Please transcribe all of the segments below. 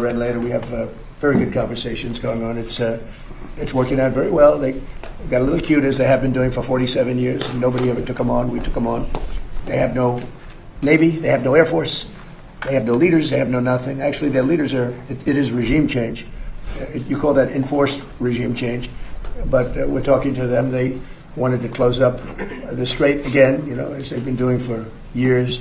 And later we have very good conversations going on. It's working out very well. They got a little cute, as they have been doing for 47 years. Nobody ever took them on. We took them on. They have no Navy. They have no Air Force. They have no leaders. They have no nothing. Actually, their leaders are, it is regime change. You call that enforced regime change. But we're talking to them. They wanted to close up the strait again, you know, as they've been doing for years.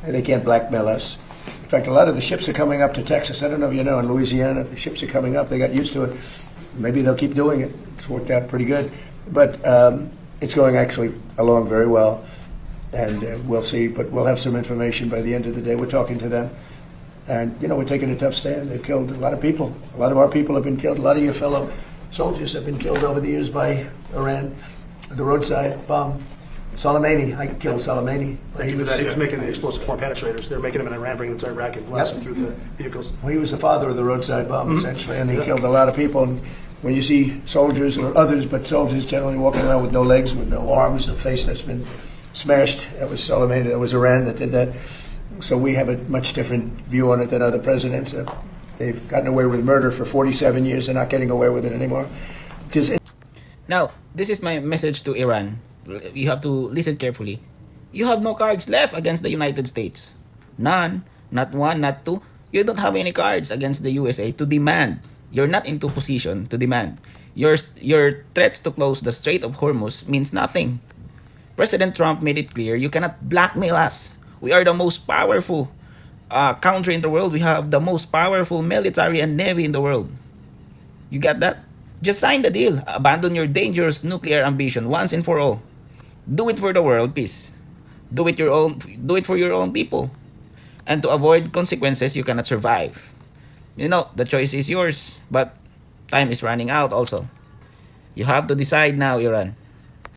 And they can't blackmail us. In fact, a lot of the ships are coming up to Texas. I don't know if you know, in Louisiana, the ships are coming up. They got used to it. Maybe they'll keep doing it. It's worked out pretty good. But it's going actually along very well. And we'll see. But we'll have some information by the end of the day. We're talking to them. And, you know, we're taking a tough stand. They've killed a lot of people. A lot of our people have been killed. A lot of your fellow soldiers have been killed over the years by Iran. The roadside bomb. Soleimani, I killed Soleimani. He was making the explosive form penetrators. They're making them in Iran, bringing them to Iraq, and blasting through the vehicles. Well, he was the father of the roadside bomb, essentially, and he killed a lot of people. And when you see soldiers or others, but soldiers generally walking around with no legs, with no arms, a face that's been smashed, that was Soleimani, that was Iran that did that. So we have a much different view on it than other presidents. They've gotten away with murder for 47 years. They're not getting away with it anymore. Now, this is my message to Iran. You have to listen carefully. You have no cards left against the United States. None. Not one, not two. You don't have any cards against the USA to demand. You're not into position to demand. Your threats to close the Strait of Hormuz means nothing. President Trump made it clear you cannot blackmail us. We are the most powerful country in the world. We have the most powerful military and navy in the world. You got that? Just sign the deal. Abandon your dangerous nuclear ambition once and for all. Do it for the world peace. Do it for your own people. And to avoid consequences, you cannot survive. You know, the choice is yours, but time is running out also. You have to decide now, Iran.